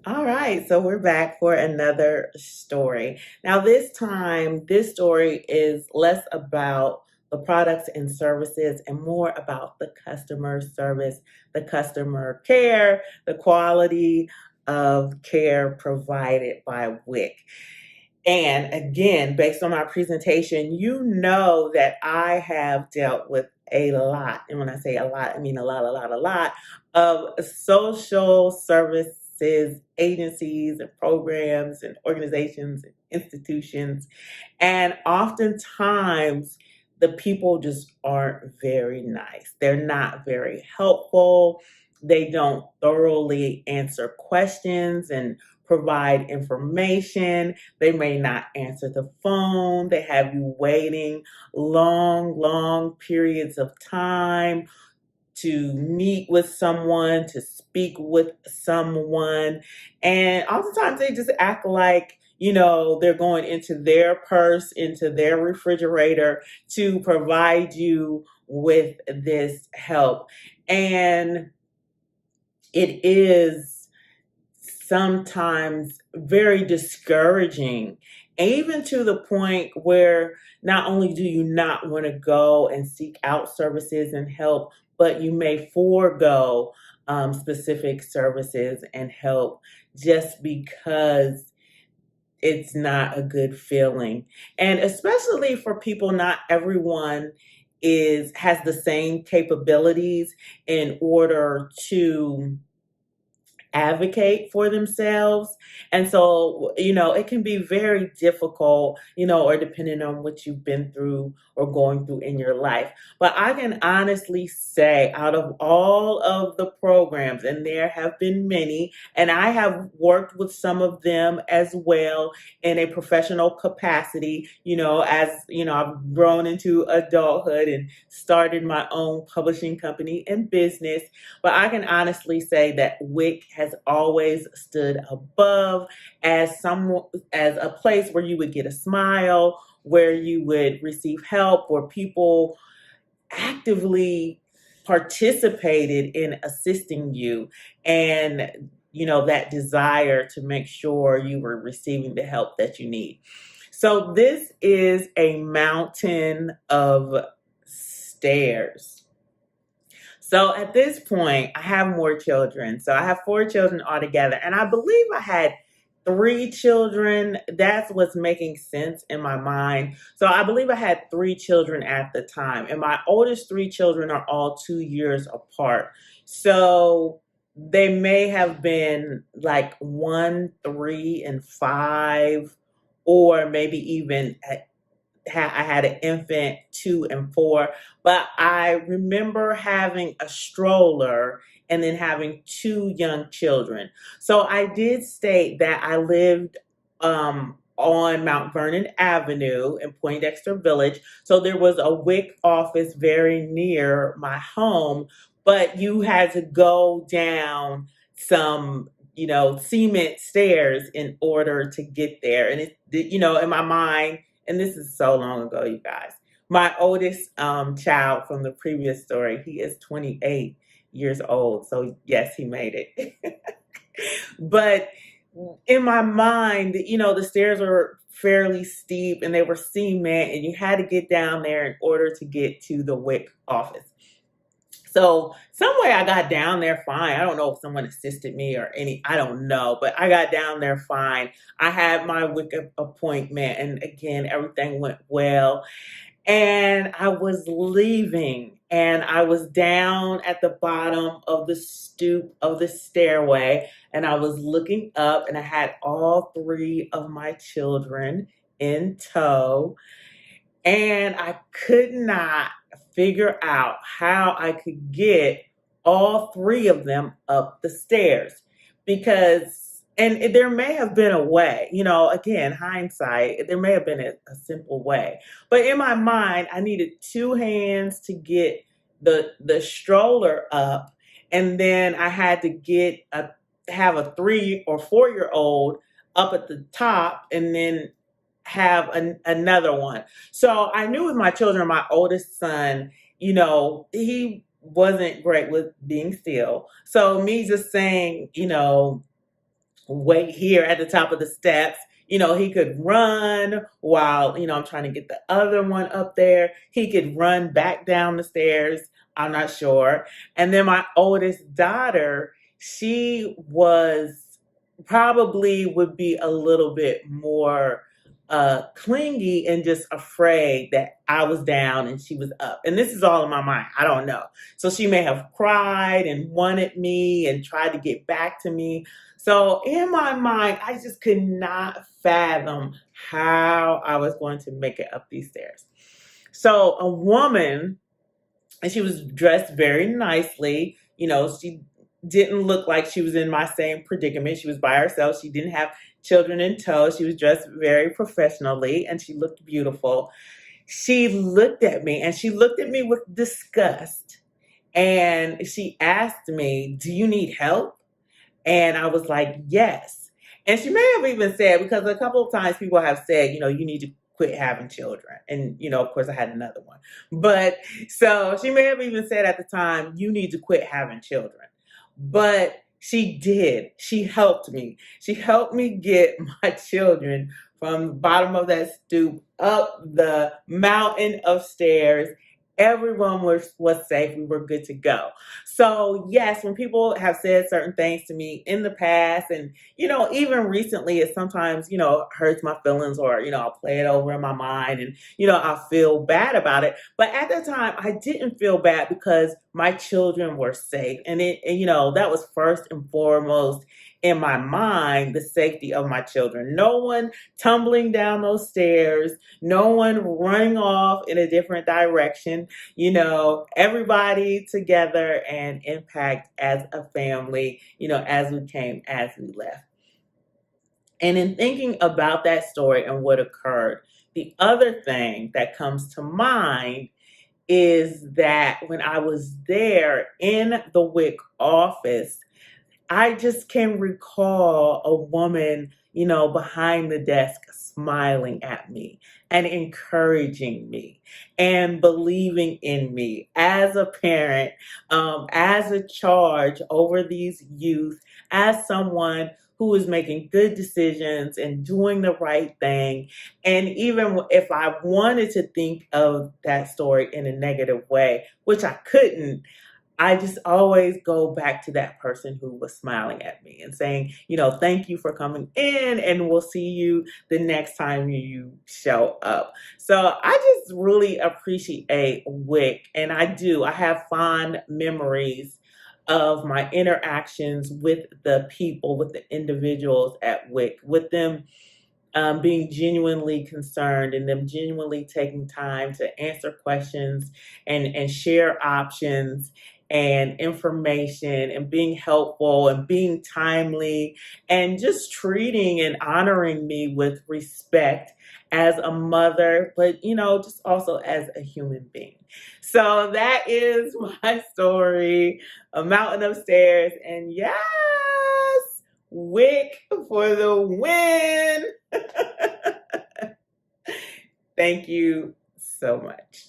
All right, so we're back for another story. Now, this time, this story is less about the products and services and more about the customer service, the customer care, the quality of care provided by WIC. And again, based on my presentation, you know that I have dealt with a lot. And when I say a lot, I mean a lot of social services, agencies, and programs, and organizations, and institutions. And oftentimes, the people just aren't very nice. They're not very helpful. They don't thoroughly answer questions and provide information. They may not answer the phone. They have you waiting long periods of time to meet with someone, to speak with someone. And oftentimes they just act like, they're going into their purse, into their refrigerator to provide you with this help. And it is sometimes very discouraging, even to the point where not only do you not want to go and seek out services and help, but you may forego specific services and help just because it's not a good feeling. And especially for people, not everyone has the same capabilities in order to advocate for themselves. And so, it can be very difficult, or depending on what you've been through or going through in your life. But I can honestly say, out of all of the programs, and there have been many, and I have worked with some of them as well in a professional capacity, as I've grown into adulthood and started my own publishing company and business. But I can honestly say that WIC has always stood above as a place where you would get a smile, where you would receive help, where people actively participated in assisting you, and that desire to make sure you were receiving the help that you need. So this is a mountain of stairs. So at this point, I have more children. So I have four children altogether. And I believe I had three children. That's what's making sense in my mind. So I believe I had three children at the time. And my oldest three children are all 2 years apart. So they may have been like 1, 3, and 5, or maybe even I had an infant 2 and 4, but I remember having a stroller and then having two young children. So I did state that I lived on Mount Vernon Avenue in Poindexter Village. So there was a WIC office very near my home, but you had to go down some cement stairs in order to get there. And in my mind, and this is so long ago, you guys. My oldest child from the previous story, he is 28 years old. So yes, he made it. But in my mind, the stairs were fairly steep and they were cement, and you had to get down there in order to get to the WIC office. So some way I got down there fine. I don't know if someone assisted me or I don't know, but I got down there fine. I had my WIC appointment, and again, everything went well. And I was leaving, and I was down at the bottom of the stoop of the stairway, and I was looking up, and I had all three of my children in tow. And I could not figure out how I could get all three of them up the stairs, because, and there may have been a way, again, hindsight, there may have been a simple way. But in my mind, I needed two hands to get the stroller up, and then I had to have a 3 or 4 year old up at the top, and then have another one. So I knew with my children, my oldest son, he wasn't great with being still. So me just saying, wait here at the top of the steps. He could run while, I'm trying to get the other one up there. He could run back down the stairs. I'm not sure. And then my oldest daughter, she was probably would be a little bit more clingy and just afraid that I was down and she was up. And this is all in my mind. I don't know. So she may have cried and wanted me and tried to get back to me. So in my mind, I just could not fathom how I was going to make it up these stairs. So a woman, and she was dressed very nicely. She didn't look like she was in my same predicament. She was by herself. She didn't have children in tow. She was dressed very professionally and she looked beautiful. She looked at me and she looked at me with disgust. And she asked me, "Do you need help?" And I was like, "Yes." And she may have even said, because a couple of times people have said, you need to quit having children. And, of course, I had another one. But so she may have even said at the time, "You need to quit having children." But she did. She helped me. She helped me get my children from the bottom of that stoop up the mountain of stairs. Everyone was safe. We were good to go. So yes, when people have said certain things to me in the past, and even recently, it sometimes hurts my feelings, or I'll play it over in my mind, and I feel bad about it. But at that time, I didn't feel bad because my children were safe, and that was first and foremost in my mind, the safety of my children. No one tumbling down those stairs, no one running off in a different direction, everybody together and impact as a family, as we came, as we left. And in thinking about that story and what occurred, the other thing that comes to mind is that when I was there in the WIC office, I just can recall a woman, behind the desk smiling at me and encouraging me and believing in me as a parent, as a charge over these youth, as someone who is making good decisions and doing the right thing. And even if I wanted to think of that story in a negative way, which I couldn't, I just always go back to that person who was smiling at me and saying, "Thank you for coming in, and we'll see you the next time you show up." So I just really appreciate WIC, and I do. I have fond memories of my interactions with the people, with the individuals at WIC, with them being genuinely concerned and them genuinely taking time to answer questions and share options and information and being helpful and being timely and just treating and honoring me with respect as a mother, but just also as a human being. So that is my story, A Mountain of Stairs. And yes, WIC for the win. Thank you so much.